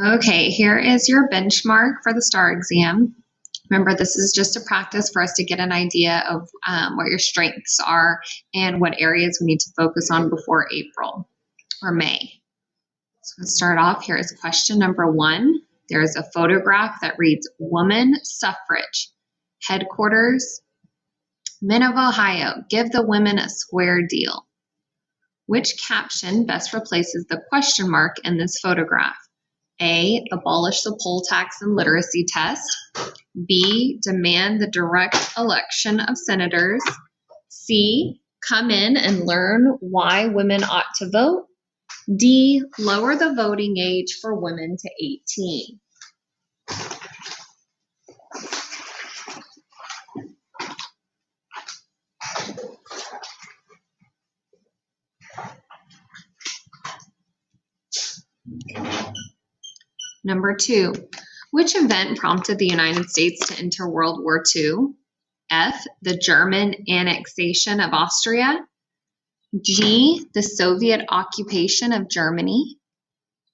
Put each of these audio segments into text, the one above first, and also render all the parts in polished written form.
Okay, here is your benchmark for the STAAR exam. Remember, this is just a practice for us to get an idea of what your strengths are and what areas we need to focus on before April or May. So let's start off. Here is question number 1. There's a photograph that reads, "Woman Suffrage, Headquarters, Men of Ohio, give the women a square deal." Which caption best replaces the question mark in this photograph? A, abolish the poll tax and literacy test. B, demand the direct election of senators. C, come in and learn why women ought to vote. D, lower the voting age for women to 18. Number 2, which event prompted the United States to enter World War II? F, the German annexation of Austria. G, the Soviet occupation of Germany.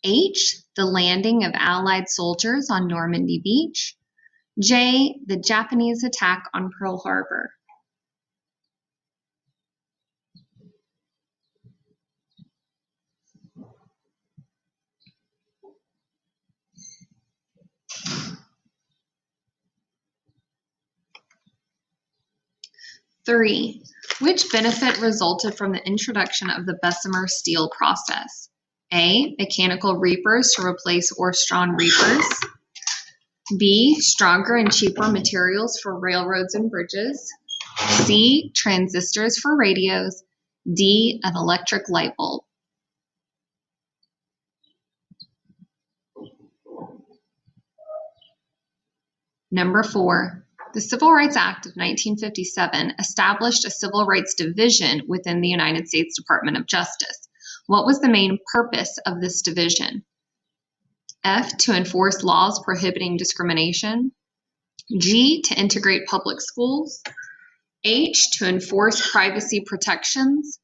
H, the landing of Allied soldiers on Normandy Beach. J, the Japanese attack on Pearl Harbor. Three, which benefit resulted from the introduction of the Bessemer steel process? A, mechanical reapers to replace horse-drawn reapers. B, stronger and cheaper materials for railroads and bridges. C, transistors for radios. D, an electric light bulb. Number 4, the Civil Rights Act of 1957 established a civil rights division within the United States Department of Justice. What was the main purpose of this division? F, to enforce laws prohibiting discrimination. G, to integrate public schools. H, to enforce privacy protections.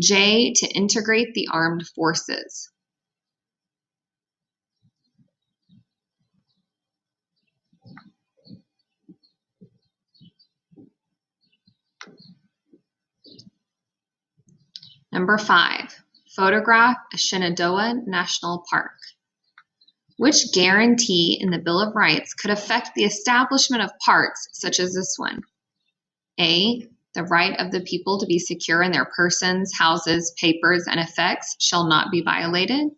J, to integrate the armed forces. Number 5, photograph a Shenandoah National Park. Which guarantee in the Bill of Rights could affect the establishment of parks such as this one? A, the right of the people to be secure in their persons, houses, papers, and effects shall not be violated.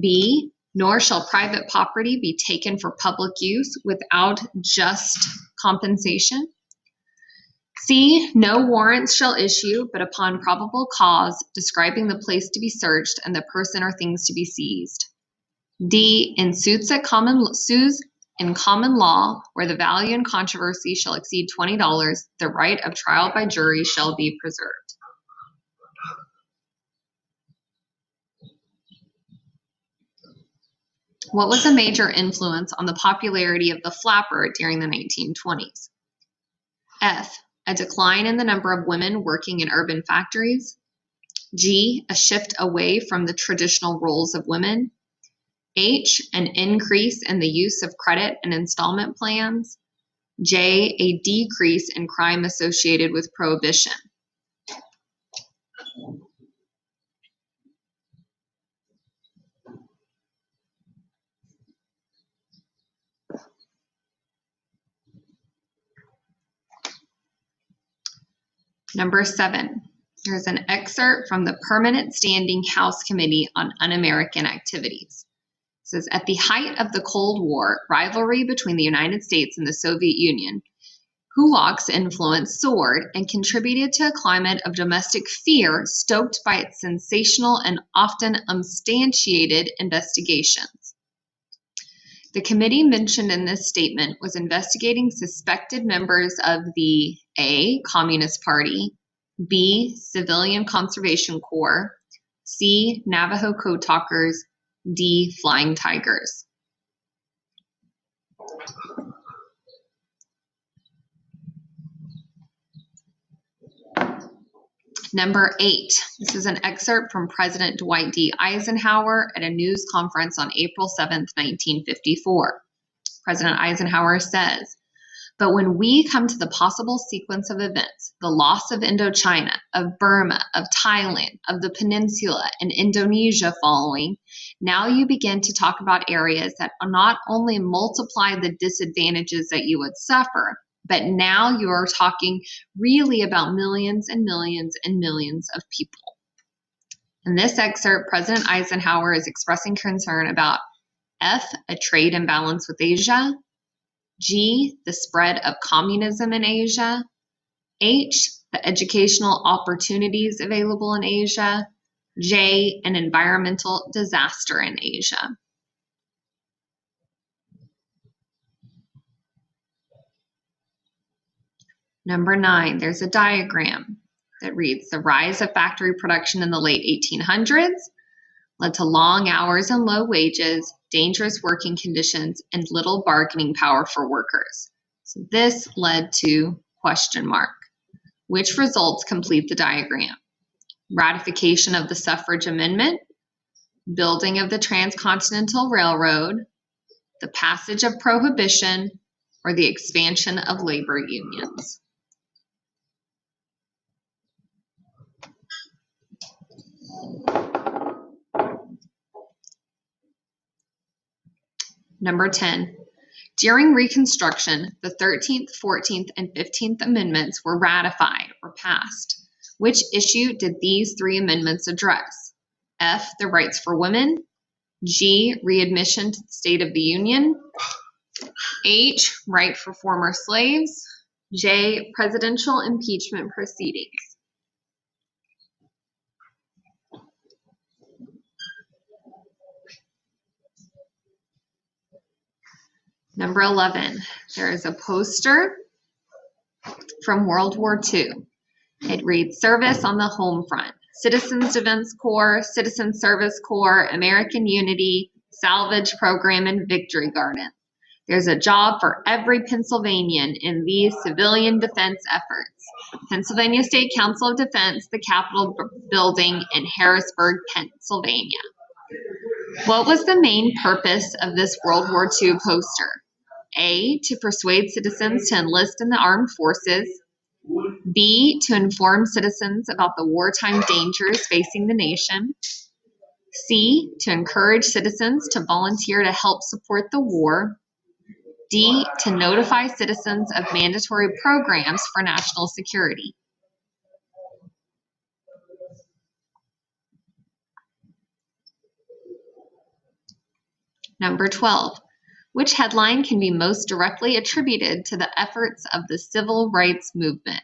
B, nor shall private property be taken for public use without just compensation. C, no warrants shall issue, but upon probable cause, describing the place to be searched and the person or things to be seized. D, in suits in common law, where the value in controversy shall exceed $20, the right of trial by jury shall be preserved. What was a major influence on the popularity of the flapper during the 1920s? F, a decline in the number of women working in urban factories. G, a shift away from the traditional roles of women. H, an increase in the use of credit and installment plans. J, a decrease in crime associated with prohibition. Number 7, here's an excerpt from the Permanent Standing House Committee on Un-American Activities. It says, at the height of the Cold War, rivalry between the United States and the Soviet Union, Kulak's influence soared and contributed to a climate of domestic fear stoked by its sensational and often unsubstantiated investigations. The committee mentioned in this statement was investigating suspected members of the A, Communist Party, B, Civilian Conservation Corps, C, Navajo Code Talkers, D, Flying Tigers. Number 8, this is an excerpt from President Dwight D. Eisenhower at a news conference on April 7th, 1954. President Eisenhower says, "But when we come to the possible sequence of events, the loss of Indochina, of Burma, of Thailand, of the peninsula, and Indonesia following, now you begin to talk about areas that not only multiply the disadvantages that you would suffer, but now you are talking really about millions and millions and millions of people." In this excerpt, President Eisenhower is expressing concern about F, a trade imbalance with Asia, G, the spread of communism in Asia, H, the educational opportunities available in Asia, J, an environmental disaster in Asia. Number 9, there's a diagram that reads, "The rise of factory production in the late 1800s led to long hours and low wages, dangerous working conditions, and little bargaining power for workers." So this led to ? Which results complete the diagram? Ratification of the suffrage amendment, building of the transcontinental railroad, the passage of prohibition, or the expansion of labor unions. Number 10, during Reconstruction, the 13th, 14th, and 15th Amendments were ratified or passed. Which issue did these 3 amendments address? F, the rights for women, G, readmission to the State of the Union, H, right for former slaves, J, presidential impeachment proceedings. Number 11, there is a poster from World War II. It reads, "Service on the Home Front, Citizens Defense Corps, Citizen Service Corps, American Unity, Salvage Program, and Victory Garden. There's a job for every Pennsylvanian in these civilian defense efforts. Pennsylvania State Council of Defense, the Capitol Building in Harrisburg, Pennsylvania." What was the main purpose of this World War II poster? A, to persuade citizens to enlist in the armed forces. B, to inform citizens about the wartime dangers facing the nation. C, to encourage citizens to volunteer to help support the war. D, to notify citizens of mandatory programs for national security. Number 12, which headline can be most directly attributed to the efforts of the civil rights movement?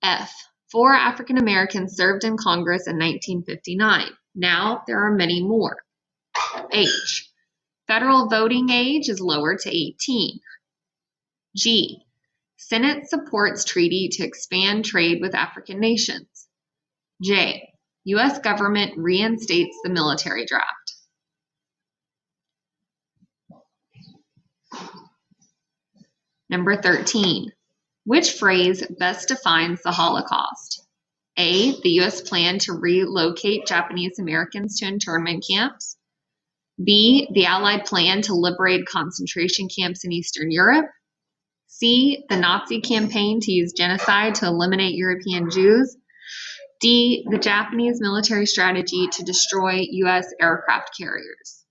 F, 4 African Americans served in Congress in 1959. Now there are many more. H, federal voting age is lowered to 18. G, Senate supports treaty to expand trade with African nations. J, U.S. government reinstates the military draft. Number 13, which phrase best defines the Holocaust? A, the U.S. plan to relocate Japanese Americans to internment camps. B, the Allied plan to liberate concentration camps in Eastern Europe. C, the Nazi campaign to use genocide to eliminate European Jews. D, the Japanese military strategy to destroy U.S. aircraft carriers.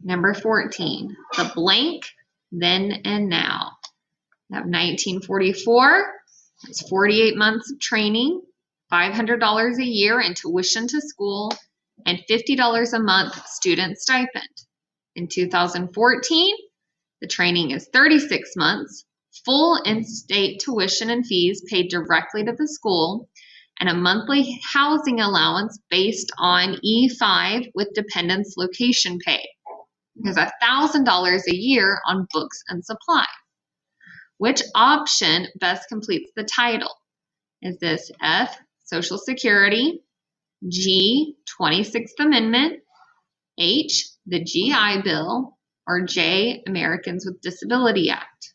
Number 14, the blank, then and now. We have 1944, that's 48 months of training, $500 a year in tuition to school, and $50 a month student stipend. In 2014, the training is 36 months, full in-state tuition and fees paid directly to the school, and a monthly housing allowance based on E5 with dependents location pay. There's $1,000 a year on books and supply. Which option best completes the title? Is this F, Social Security, G, 26th Amendment, H, the GI Bill, or J, Americans with Disability Act?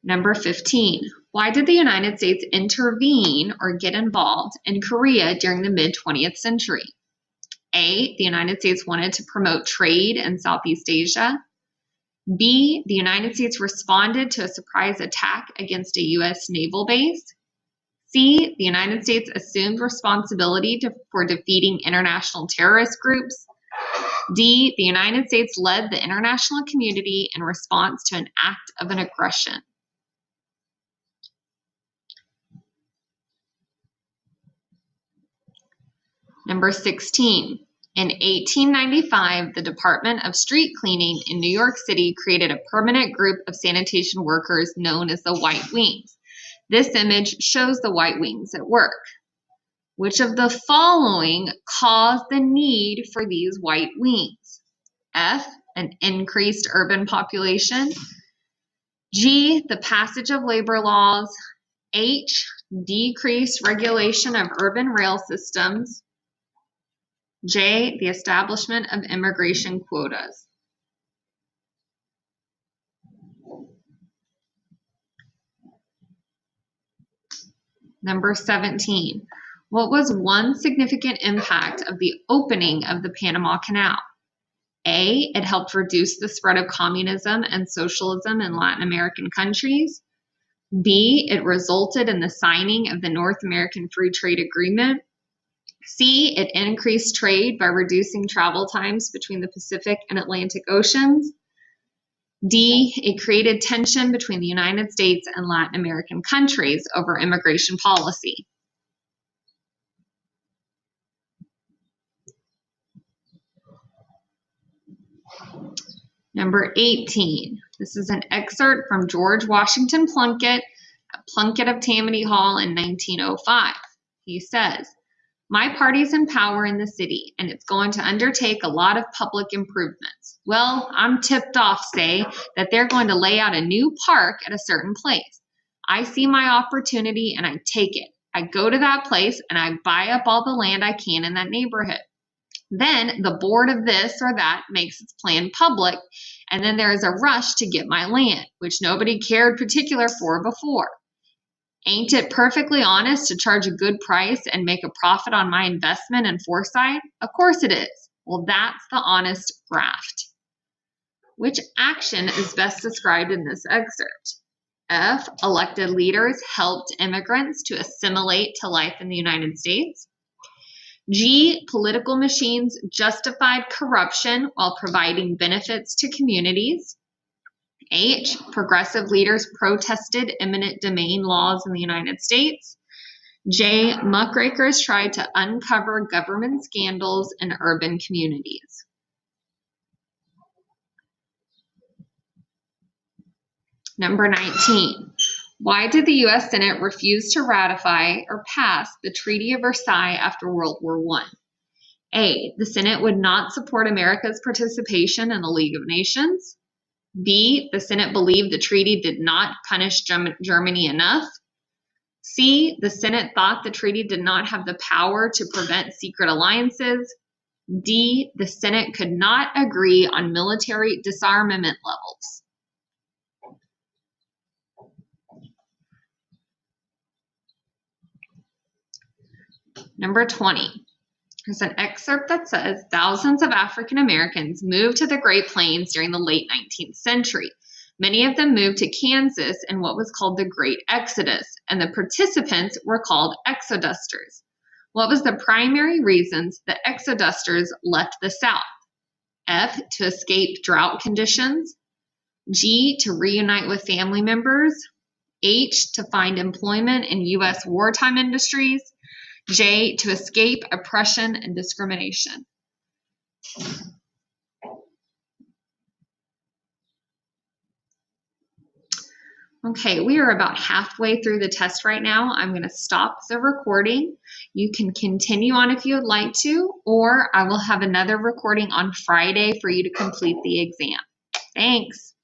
Number 15, why did the United States intervene or get involved in Korea during the mid-20th century? A, the United States wanted to promote trade in Southeast Asia. B, the United States responded to a surprise attack against a U.S. naval base. C, the United States assumed responsibility for defeating international terrorist groups. D, the United States led the international community in response to an act of an aggression. Number 16, in 1895, the Department of Street Cleaning in New York City created a permanent group of sanitation workers known as the White Wings. This image shows the White Wings at work. Which of the following caused the need for these White Wings? F, an increased urban population. G, the passage of labor laws. H, decreased regulation of urban rail systems. J, the establishment of immigration quotas. Number 17, what was one significant impact of the opening of the Panama Canal? A, it helped reduce the spread of communism and socialism in Latin American countries. B, it resulted in the signing of the North American Free Trade Agreement. C, it increased trade by reducing travel times between the Pacific and Atlantic Oceans. D, it created tension between the United States and Latin American countries over immigration policy. Number 18, this is an excerpt from George Washington Plunkett, at Plunkett of Tammany Hall in 1905. He says, "My party's in power in the city, and it's going to undertake a lot of public improvements. Well, I'm tipped off, say, that they're going to lay out a new park at a certain place. I see my opportunity and I take it. I go to that place and I buy up all the land I can in that neighborhood. Then the board of this or that makes its plan public, and then there is a rush to get my land, which nobody cared particular for before. Ain't it perfectly honest to charge a good price and make a profit on my investment and foresight? Of course it is. Well, that's the honest graft." Which action is best described in this excerpt? F, elected leaders helped immigrants to assimilate to life in the United States. G, political machines justified corruption while providing benefits to communities. H, progressive leaders protested eminent domain laws in the United States. J, muckrakers tried to uncover government scandals in urban communities. Number 19, why did the U.S. Senate refuse to ratify or pass the Treaty of Versailles after World War I? A, the Senate would not support America's participation in the League of Nations. B, the Senate believed the treaty did not punish Germany enough. C, the Senate thought the treaty did not have the power to prevent secret alliances. D, the Senate could not agree on military disarmament levels. Number 20. There's an excerpt that says, thousands of African Americans moved to the Great Plains during the late 19th century. Many of them moved to Kansas in what was called the Great Exodus, and the participants were called exodusters. What was the primary reasons the exodusters left the South? F, to escape drought conditions. G, to reunite with family members. H, to find employment in U.S. wartime industries. J, to escape oppression and discrimination. Okay, we are about halfway through the test right now. I'm going to stop the recording. You can continue on if you would like to, or I will have another recording on Friday for you to complete the exam. Thanks.